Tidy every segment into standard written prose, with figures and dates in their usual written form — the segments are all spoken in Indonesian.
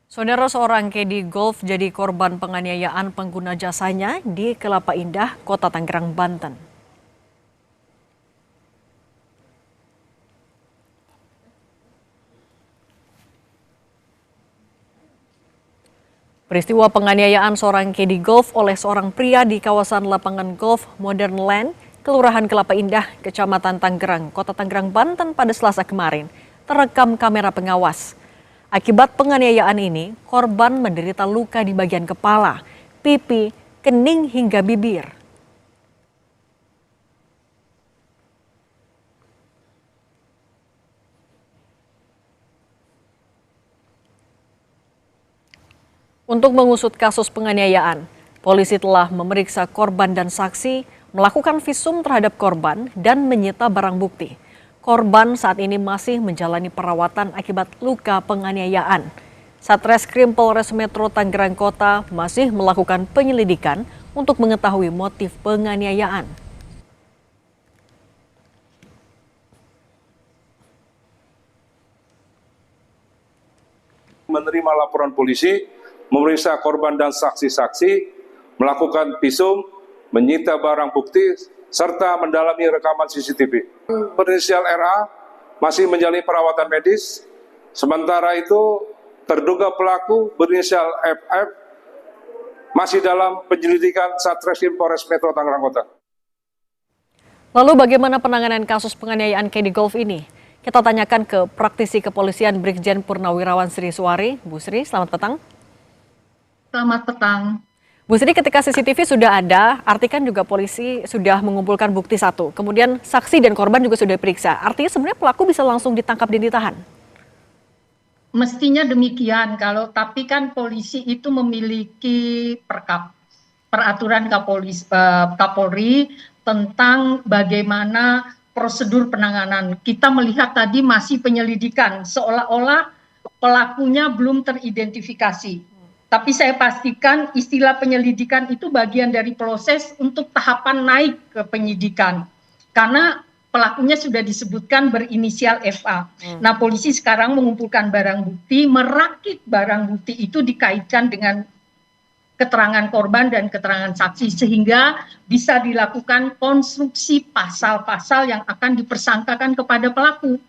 Saudara seorang kedi golf jadi korban penganiayaan pengguna jasanya di Kelapa Indah, Kota Tangerang, Banten. Peristiwa penganiayaan seorang kedi golf oleh seorang pria di kawasan lapangan golf Modern Land, Kelurahan Kelapa Indah, Kecamatan Tangerang, Kota Tangerang, Banten pada Selasa kemarin, terekam kamera pengawas. Akibat penganiayaan ini, korban menderita luka di bagian kepala, pipi, kening hingga bibir. Untuk mengusut kasus penganiayaan, polisi telah memeriksa korban dan saksi, melakukan visum terhadap korban, dan menyita barang bukti. Korban saat ini masih menjalani perawatan akibat luka penganiayaan. Satreskrim Polres Metro Tangerang Kota masih melakukan penyelidikan untuk mengetahui motif penganiayaan. Menerima laporan polisi, memeriksa korban dan saksi-saksi, melakukan visum, menyita barang bukti, serta mendalami rekaman CCTV. Berinisial RA masih menjalani perawatan medis, sementara itu terduga pelaku berinisial FF masih dalam penyelidikan Satreskrim Polres Metro Tangerang Kota. Lalu bagaimana penanganan kasus penganiayaan kedi golf ini? Kita tanyakan ke praktisi kepolisian Brigjen Purnawirawan Sri Suwari. Bu Sri, selamat petang. Selamat petang. Bu Sri, ketika CCTV sudah ada, artinya kan juga polisi sudah mengumpulkan bukti satu. Kemudian saksi dan korban juga sudah diperiksa. Artinya sebenarnya pelaku bisa langsung ditangkap dan ditahan? Mestinya demikian, tapi kan polisi itu memiliki peraturan Kapolri tentang bagaimana prosedur penanganan. Kita melihat tadi masih penyelidikan, seolah-olah pelakunya belum teridentifikasi. Tapi saya pastikan istilah penyelidikan itu bagian dari proses untuk tahapan naik ke penyidikan. Karena pelakunya sudah disebutkan berinisial FA. Nah, polisi sekarang mengumpulkan barang bukti, merakit barang bukti itu dikaitkan dengan keterangan korban dan keterangan saksi, sehingga bisa dilakukan konstruksi pasal-pasal yang akan dipersangkakan kepada pelaku.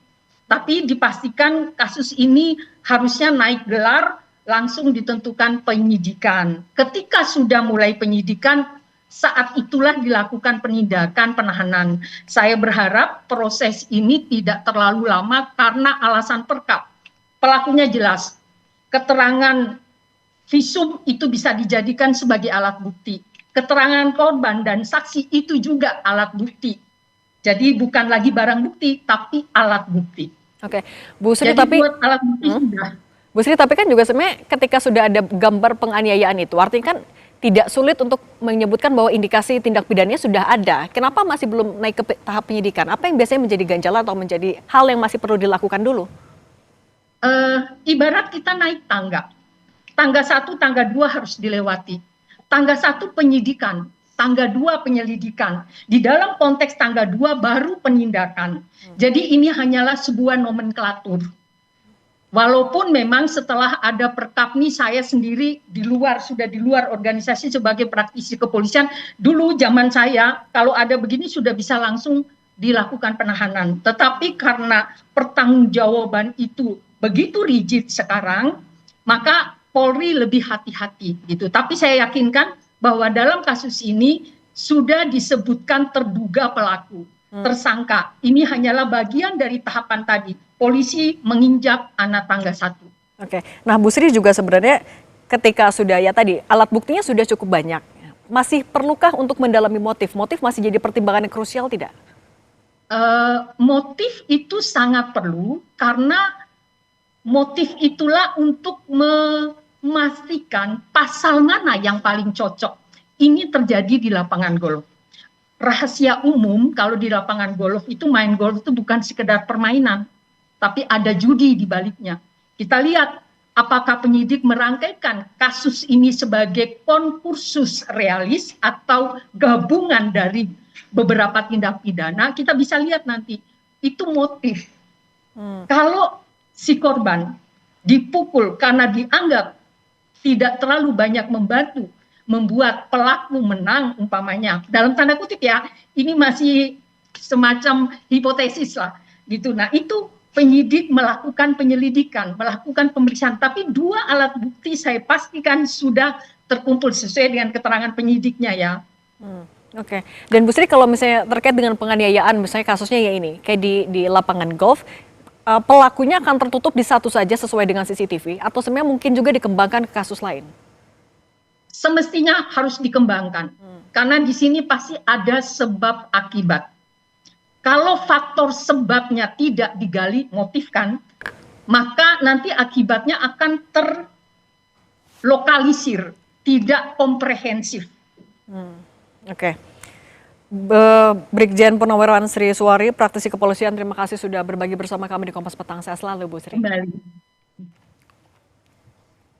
Tapi dipastikan kasus ini harusnya naik gelar, langsung ditentukan penyidikan. Ketika sudah mulai penyidikan, saat itulah dilakukan penindakan penahanan. Saya berharap proses ini tidak terlalu lama karena alasan perkap. Pelakunya jelas, keterangan visum itu bisa dijadikan sebagai alat bukti. Keterangan korban dan saksi itu juga alat bukti. Jadi bukan lagi barang bukti, tapi alat bukti. Oke, Bu Sri, jadi tapi buat alat bukti sudah. Bu Sri, tapi kan juga sebenarnya ketika sudah ada gambar penganiayaan itu, artinya kan tidak sulit untuk menyebutkan bahwa indikasi tindak pidananya sudah ada. Kenapa masih belum naik ke tahap penyidikan? Apa yang biasanya menjadi ganjalan atau menjadi hal yang masih perlu dilakukan dulu? Ibarat kita naik tangga. Tangga 1, tangga 2 harus dilewati. Tangga 1 penyidikan, tangga 2 penyelidikan. Di dalam konteks tangga 2 baru penindakan. Jadi ini hanyalah sebuah nomenklatur. Walaupun memang setelah ada perkap nih, saya sendiri sudah di luar organisasi sebagai praktisi kepolisian. Dulu zaman saya kalau ada begini sudah bisa langsung dilakukan penahanan. Tetapi karena pertanggungjawaban itu begitu rigid sekarang, maka Polri lebih hati-hati gitu. Tapi saya yakinkan bahwa dalam kasus ini sudah disebutkan terduga pelaku, tersangka. Ini hanyalah bagian dari tahapan tadi. Polisi menginjak anak tangga 1. Oke, nah Bu Sri juga sebenarnya ketika sudah ya tadi alat buktinya sudah cukup banyak. Masih perlukah untuk mendalami motif? Motif masih jadi pertimbangan yang krusial tidak? Motif itu sangat perlu karena motif itulah untuk memastikan pasal mana yang paling cocok. Ini terjadi di lapangan golf. Rahasia umum kalau di lapangan golf itu main golf itu bukan sekedar permainan, tapi ada judi di baliknya. Kita lihat apakah penyidik merangkaikan kasus ini sebagai konkursus realis atau gabungan dari beberapa tindak pidana. Kita bisa lihat nanti itu motif. Kalau si korban dipukul karena dianggap tidak terlalu banyak membantu membuat pelaku menang umpamanya, dalam tanda kutip ya, ini masih semacam hipotesis lah gitu. Nah itu penyidik melakukan penyelidikan, melakukan pemeriksaan, tapi 2 alat bukti saya pastikan sudah terkumpul sesuai dengan keterangan penyidiknya ya. Oke. Dan Bu Sri, kalau misalnya terkait dengan penganiayaan, misalnya kasusnya ya ini, kayak di lapangan golf, pelakunya akan tertutup di satu saja sesuai dengan CCTV, atau sebenarnya mungkin juga dikembangkan ke kasus lain? Semestinya harus dikembangkan, karena di sini pasti ada sebab akibat. Kalau faktor sebabnya tidak digali, motifkan, maka nanti akibatnya akan terlokalisir, tidak komprehensif. Oke. Brigjen Purnawirawan Sri Suwari, praktisi kepolisian, terima kasih sudah berbagi bersama kami di Kompas Petang. Sehat selalu, Bu Sri. Kembali.